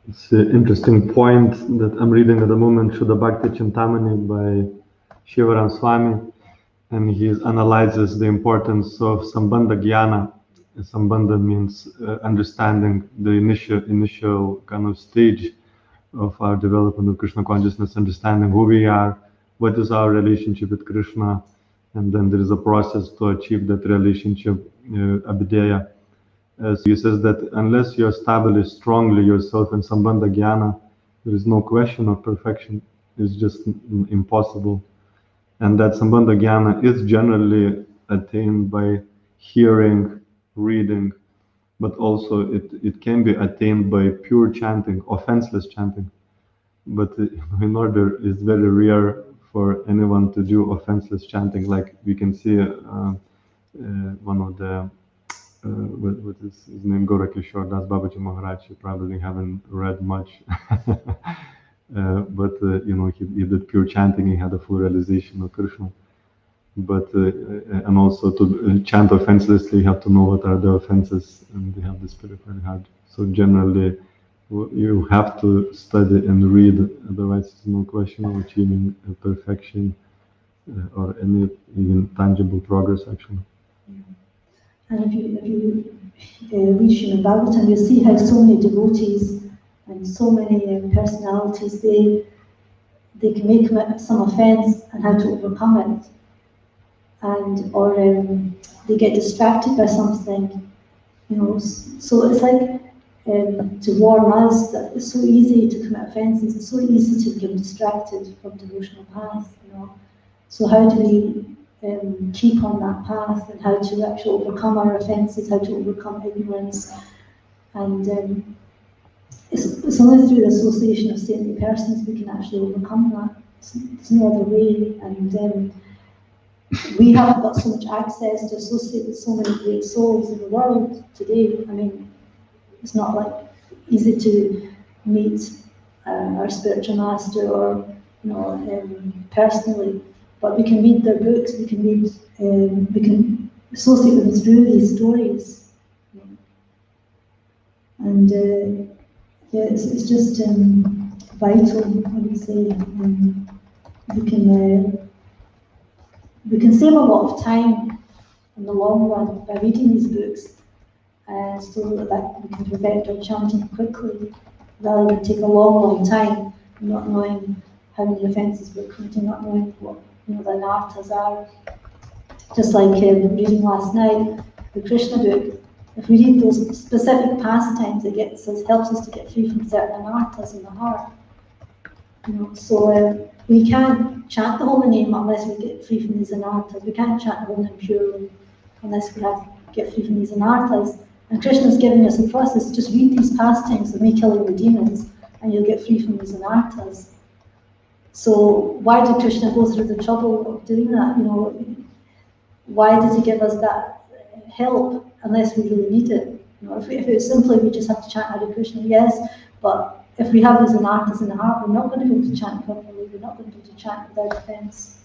E: It's an interesting point that I'm reading at the moment, Shuddha Bhakti Chintamani by Shivaram Swami, and he analyzes the importance of Sambandha Jnana. Sambandha means understanding the initial kind of stage of our development of Krishna consciousness, understanding who we are, what is our relationship with Krishna, and then there is a process to achieve that relationship, abhideya. So he says that unless you establish strongly yourself in Sambandha Jnana, there is no question of perfection. It's just impossible. And that Sambandha Jnana is generally attained by hearing, reading, but also it can be attained by pure chanting, offenseless chanting. But in order, it's very rare for anyone to do offenseless chanting. Like we can see one of the what is his name, Gorakishore Das Babaji Maharaj. You probably haven't read much, but you know, he did pure chanting. He had a full realization of Krishna. But and also to chant offenselessly, you have to know what are the offenses, and they have the spirit very hard. So generally, you have to study and read. Otherwise, there's no question of achieving perfection or any even tangible progress, actually.
A: And if you read Srimad Bhagavatam, you see how so many devotees and so many personalities, they can make some offense and how to overcome it. And or they get distracted by something, you know. So it's like to warn us that it's so easy to commit offences. It's so easy to get distracted from devotional path, you know. So how do we keep on that path, and how to actually overcome our offences, how to overcome ignorance, and it's only through the association of saintly persons we can actually overcome that. There's no other way, and we haven't got so much access to associate with so many great souls in the world today. I mean, it's not like easy to meet our spiritual master or, you know, personally. But we can read their books, we can associate with them through these stories. And yeah, it's just vital, I would say. We can save a lot of time in the long run by reading these books, so that we can perfect our chanting quickly, rather than take a long time, not knowing how many offences we're committing, not knowing what, you know, the anarthas are. Just like reading last night, the Krishna book, if we read those specific pastimes, it helps us to get free from certain anarthas in the heart. You know, so we can't chant the holy name unless we get free from these anarthas. We can't chant the holy name purely unless we get free from these anarthas. And Krishna's giving us a process. Just read these pastimes of me killing the demons, and you'll get free from these anarthas. So why did Krishna go through the trouble of doing that? You know, why did he give us that help unless we really need it? You know, if it's simply we just have to chant Hare Krishna, yes, but if we have these anarthas in the heart, we're not going to be able to chant properly. We're not going to be able to chant without offense.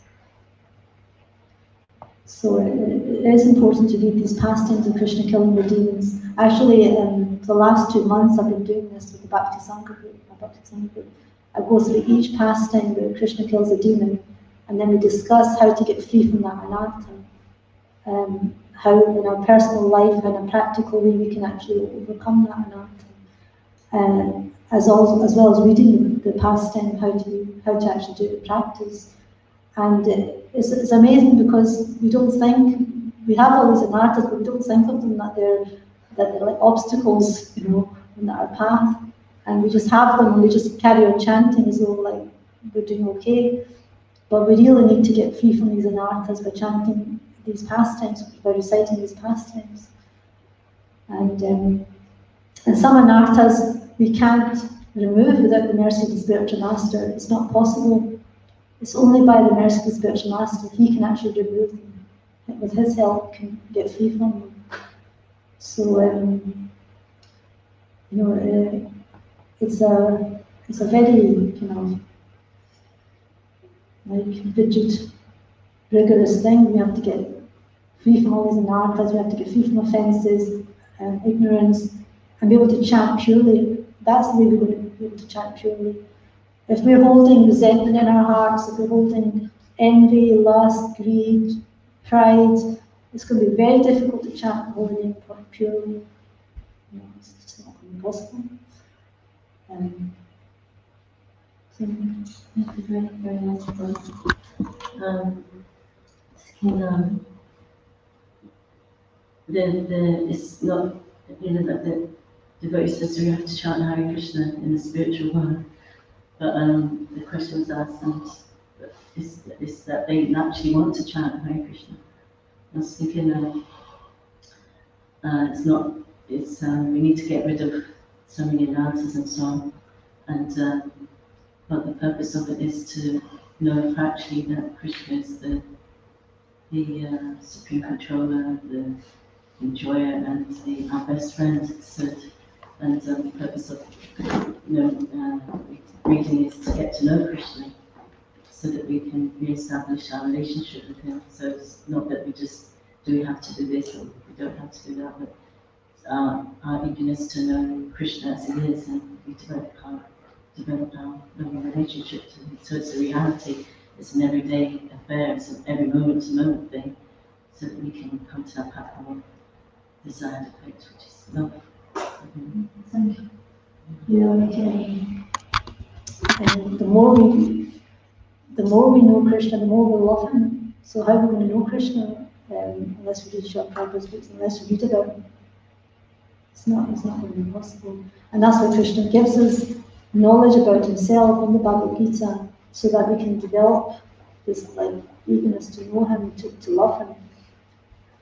A: So it is important to read these pastimes of Krishna killing the demons. Actually, the last 2 months I've been doing this with the Bhakti Sangha group. I go through each pastime where Krishna kills a demon, and then we discuss how to get free from that anartha. How in our personal life and in a practical way we can actually overcome that anartha. As well as reading the pastime, how to actually do it in practice. And it's amazing because we don't think, we have all these anarthas, but we don't think of them that they're like obstacles, you know, in our path. And we just have them and we just carry on chanting as though like we're doing okay. But we really need to get free from these anarthas by chanting these pastimes, by reciting these pastimes. And some anarthas we can't remove without the mercy of the spiritual master. It's not possible. It's only by the mercy of the spiritual master he can actually remove them. with his help, can get free from them. So, it's a very kind of like rigid, rigorous thing. We have to get free from all these anarthas, we have to get free from offences and ignorance, and be able to chant purely. That's the way we're going to be able to chant purely. If we're holding resentment in our hearts, if we're holding envy, lust, greed, pride, it's going to be very difficult to chant the holy name purely. It's just not going to be possible.
F: Thank you, very, very nice advice. It's not, that the devotee says we have to chant Hare Krishna in the spiritual world, but the question was asked, and is that they naturally want to chant Hare Krishna. I was thinking, we need to get rid of so many anarthas and so on, and but the purpose of it is to know if actually that Krishna is the supreme controller, the enjoyer, and our best friend. So, and the purpose of reading is to get to know Krishna, so that we can re-establish our relationship with him. So it's not that we have to do this or we don't have to do that, but our eagerness to know Krishna as he is, and we develop our loving relationship to him. So it's a reality, it's an everyday affair, it's an every moment to moment thing, so that we can come to that platform of desired effect, which is love.
A: Thank you. The more we know Krishna, the more we love him. So how are we going to know Krishna unless we read Srila Prabhupada's books, unless we read about him? It's not going to be possible. And that's why Krishna gives us knowledge about himself in the Bhagavad Gita, so that we can develop this eagerness to know him, to love him.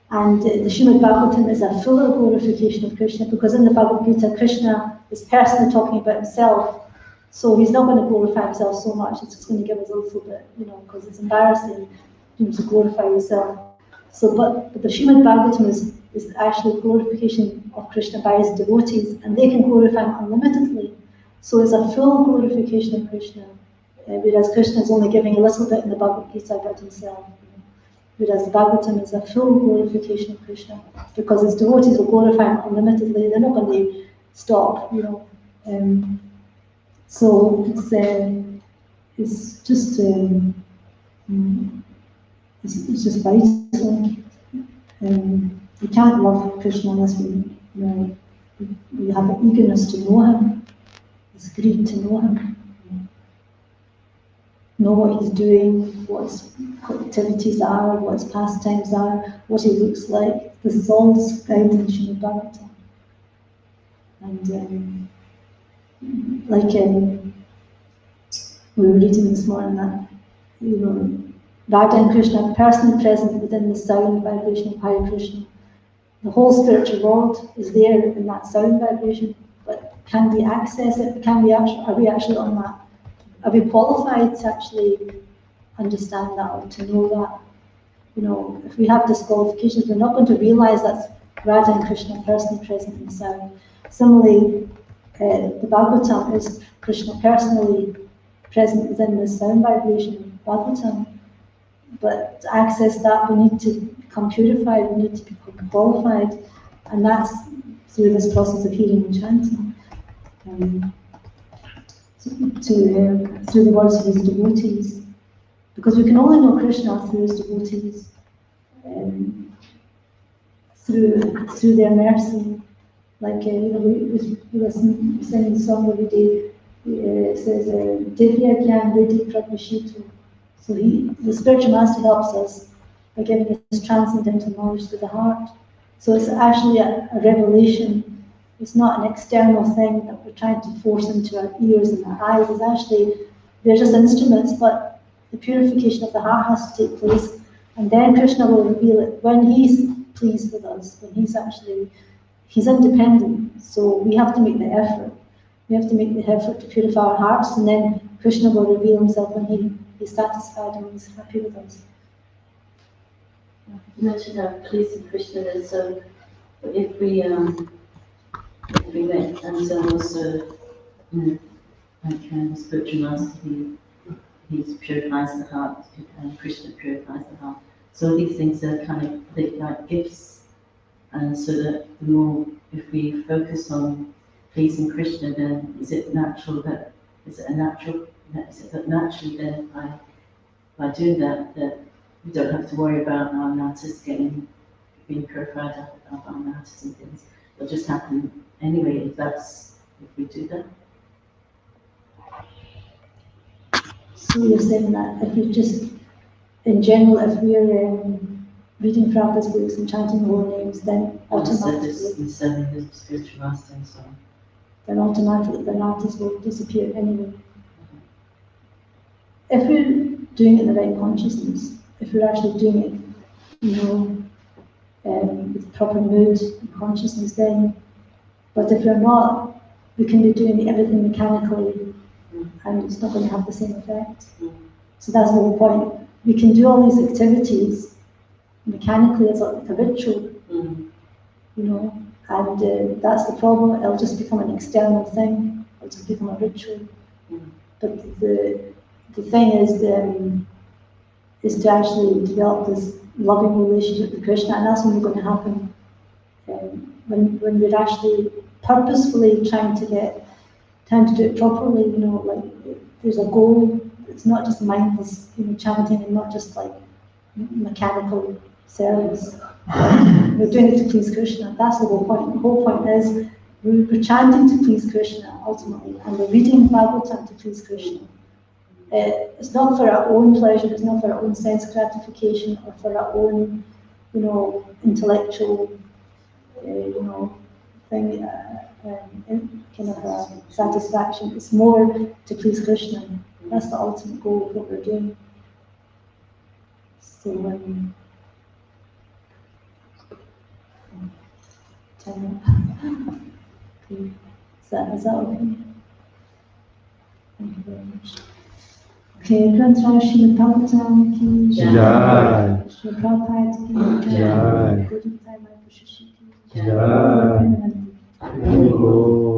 A: And the Srimad Bhagavatam is a fuller glorification of Krishna, because in the Bhagavad Gita, Krishna is personally talking about himself. So he's not going to glorify himself so much, it's just going to give us a little bit, because it's embarrassing to glorify yourself. So, but the Srimad Bhagavatam is actually glorification of Krishna by his devotees, and they can glorify him unlimitedly. So it's a full glorification of Krishna, whereas Krishna is only giving a little bit in the Bhagavad Gita about himself. Whereas the Bhagavatam is a full glorification of Krishna, because his devotees will glorify him unlimitedly. They're not going to stop, So it's just vital. We can't love Krishna unless we have an eagerness to know him, this greed to know him, know what he's doing, what his activities are, what his pastimes are, what he looks like. This is all described in Srimad Bhagavatam. And we were reading this morning that, Radha and Krishna are personally present within the sound vibration of Hare Krishna. The whole spiritual world is there in that sound vibration, but can we access it? Are we actually on that? Are we qualified to actually understand that or to know that? If we have disqualifications, we're not going to realize that Radha and Krishna are personally present in the sound. Similarly, the Bhagavatam is Krishna personally present within the sound vibration of Bhagavatam. But to access that, we need to become purified, we need to become qualified, and that's through this process of hearing and chanting, through the words of his devotees. Because we can only know Krishna through his devotees, through their mercy. We sing the song every day. It says, Divya Gyan Vidhi Pradvashito. So the spiritual master helps us by giving us transcendental knowledge to the heart. So it's actually a revelation. It's not an external thing that we're trying to force into our ears and our eyes. It's actually, they're just instruments, but the purification of the heart has to take place. And then Krishna will reveal it when he's pleased with us, when he's independent. So we have to make the effort. We have to make the effort to purify our hearts, and then Krishna will reveal himself when he's satisfied and he's happy with us.
F: You mentioned how pleasing Krishna is, so if we went and so also, like spiritual master, he purifies the heart, and Krishna purifies the heart. So these things are kind of like gifts, and so that the more, if we focus on pleasing Krishna, then is it naturally then by doing that, that we don't have to worry about our nattas being purified of our nattas and things. It'll just happen anyway if we do that.
A: So you're saying that if we just, in general, if we're reading Prabhupada's books and chanting holy names, then automatically
F: the spiritual master and so on.
A: Then automatically the nattas will disappear anyway. If we're doing it in the right consciousness, if we're actually doing it, with proper mood and consciousness, then, but if we're not, we can be doing everything mechanically and it's not going to have the same effect. So that's the whole point. We can do all these activities mechanically as like a ritual, and that's the problem. It'll just become an external thing. It'll just become a ritual. But the thing is to actually develop this loving relationship with Krishna, and that's only going to happen when we're actually purposefully trying to do it properly. Like there's a goal. It's not just mindless, chanting, and not just like mechanical service. We're doing it to please Krishna. That's the whole point. The whole point is we're chanting to please Krishna ultimately, and we're reading Bhagavatam to please Krishna. It's not for our own pleasure. It's not for our own sense gratification or for our own, intellectual, thing, kind of satisfaction. It's more to please Krishna. That's the ultimate goal of what we're doing. So, time up. Okay. Is that okay? Thank you very much. Okay, Granthra Srila Prabhupada ki
E: Jai.
A: Srila Prabhupada ki
E: Jai.
A: Good time, my Prashishiki.
E: Jai.
A: Jai.